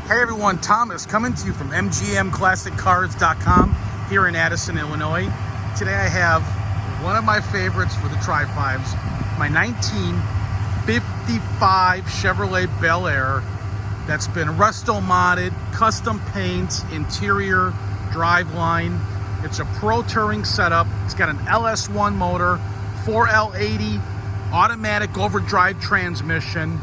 Hey everyone, Thomas coming to you from MGMClassicCars.com here in Addison, Illinois. Today I have one of my favorites for the Tri-5s, my 1955 Chevrolet Bel Air that's been resto modded, custom paint, interior, driveline. It's a Pro Touring setup. It's got an LS1 motor, 4L80, automatic overdrive transmission,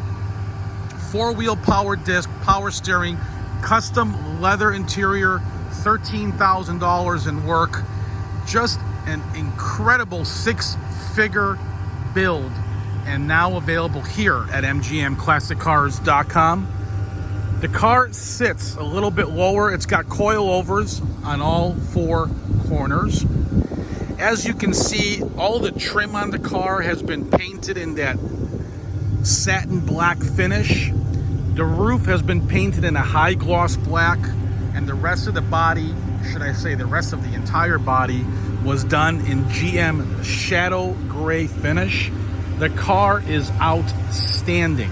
four-wheel power disc, power steering, custom leather interior, $13,000 in work. Just an incredible six-figure build, and now available here at MGMClassicCars.com. The car sits a little bit lower. It's got coilovers on all four corners. As you can see, all the trim on the car has been painted in that satin black finish. The roof has been painted in a high gloss black, and the rest of the body, should I say the rest of the entire body, was done in GM shadow gray finish. The car is outstanding.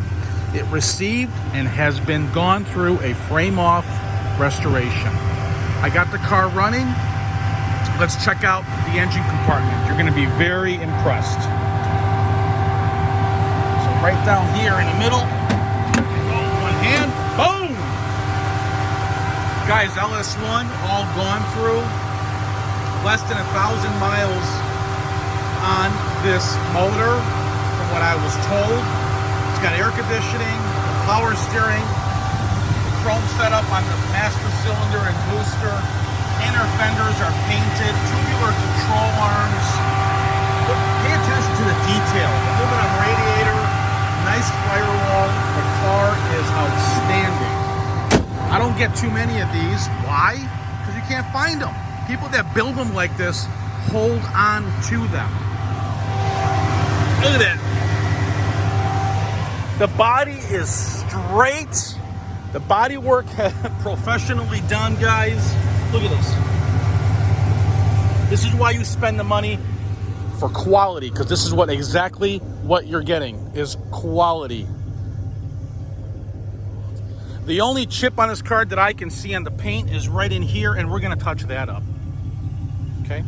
It received and has been gone through a frame-off restoration. I got the car running. Let's check out the engine compartment. You're going to be very impressed. So right down here in the middle, one hand, boom! Guys, LS1 all gone through. Less than 1,000 miles on this motor, from what I was told. It's got air conditioning, power steering, chrome setup on the master cylinder and booster. Inner fenders are painted, tubular control arms. Pay attention to the detail. Aluminum radiator, nice firewall. The car is outstanding. I don't get too many of these. Why? Because you can't find them. People that build them like this hold on to them. Look at that. The body is straight. The body work professionally done, guys. Look at this. This is why you spend the money for quality, because this is exactly what you're getting is quality. The only chip on this car that I can see on the paint is right in here, and we're going to touch that up. Okay.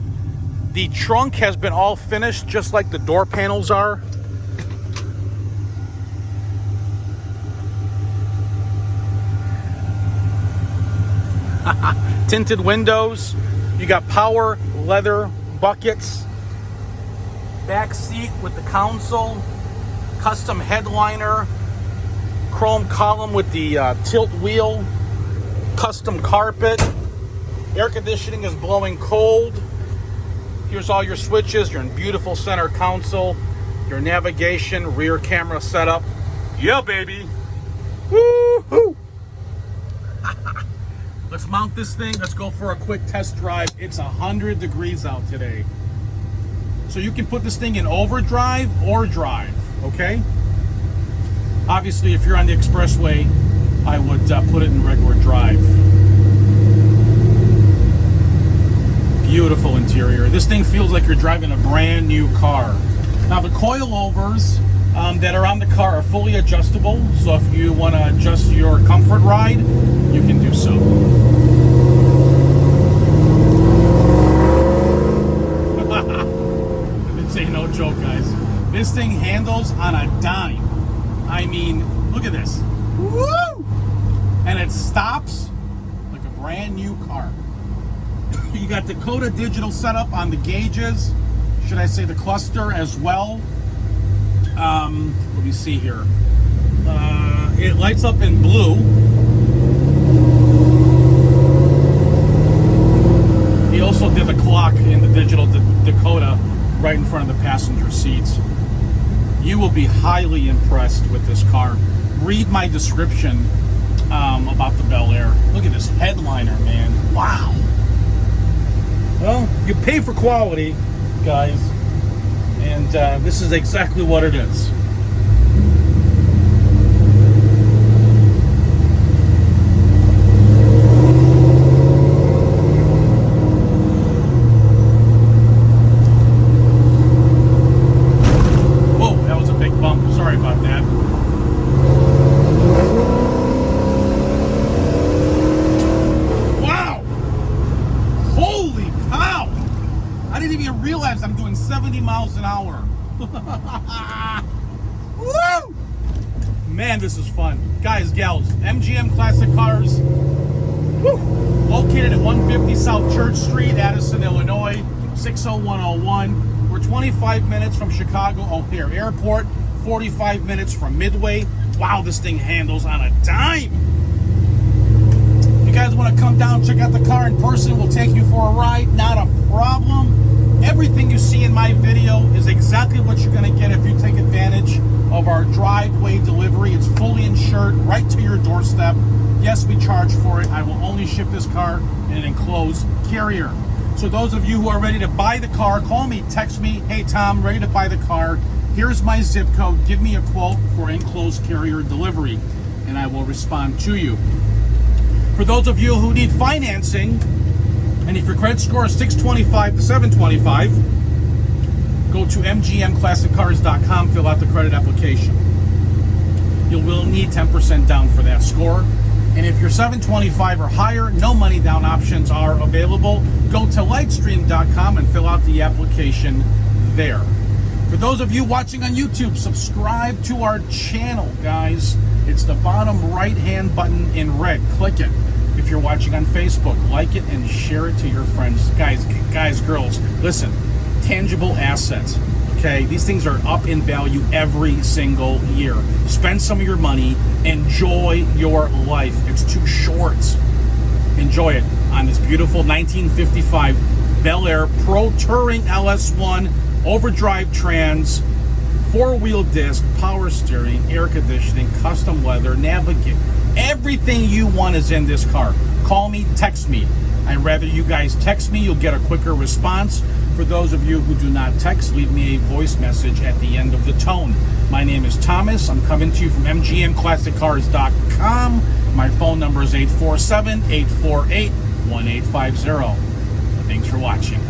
The trunk has been all finished, just like the door panels are. Tinted windows. You got power leather buckets. Back seat with the console. Custom headliner. Chrome column with the tilt wheel. Custom carpet. Air conditioning is blowing cold. Here's all your switches. You're in beautiful center console. Your navigation, rear camera setup. Yeah, baby. Woo-hoo! Let's mount this thing. Let's go for a quick test drive. It's 100 degrees out today. So you can put this thing in overdrive or drive, okay? Obviously, if you're on the expressway, I would put it in regular drive. Beautiful interior. This thing feels like you're driving a brand new car. Now, the coilovers that are on the car are fully adjustable. So if you want to adjust your comfort ride, you can do so. Say no joke, guys. This thing handles on a dime. I mean, look at this. Woo! And it stops like a brand new car. You got Dakota digital setup on the gauges. Should I say the cluster as well? Let me see here. It lights up in blue. He also did the clock in the digital Dakota right in front of the passenger seats. You will be highly impressed with this car. Read my description about the Bel Air. Look at this headliner, man. Wow. Well, you pay for quality, guys, and this is exactly what it is. Sorry about that. power. Woo! Man, this is fun. Guys, gals, MGM Classic Cars. Woo! Located at 150 South Church Street, Addison, Illinois, 60101. We're 25 minutes from Chicago O'Hare Airport, 45 minutes from Midway. Wow, this thing handles on a dime. You guys want to come down, check out the car in person, we'll take you for a ride, not a problem. Everything you see in my video is exactly what you're going to get if you take advantage of our driveway delivery. It's fully insured, right to your doorstep. Yes, we charge for it. I will only ship this car in an enclosed carrier. So those of you who are ready to buy the car, call me, text me, hey Tom, ready to buy the car. Here's my zip code. Give me a quote for enclosed carrier delivery, and I will respond to you. For those of you who need financing, and if your credit score is 625 to 725, go to mgmclassiccars.com, fill out the credit application. You will need 10% down for that score. And if you're 725 or higher, no money down options are available. Go to lightstream.com and fill out the application there. For those of you watching on YouTube, subscribe to our channel, guys. It's the bottom right-hand button in red. Click it. If you're watching on Facebook, like it and share it to your friends. Guys, girls, listen, tangible assets, okay? These things are up in value every single year. Spend some of your money. Enjoy your life. It's too short. Enjoy it on this beautiful 1955 Bel Air Pro Touring LS1 overdrive trans, 4-wheel disc, power steering, air conditioning, custom leather, navigate. Everything you want is in this car. Call me, text me. I'd rather you guys text me. You'll get a quicker response. For those of you who do not text, leave me a voice message at the end of the tone. My name is Thomas. I'm coming to you from mgmclassiccars.com. My phone number is 847-848-1850. Thanks for watching.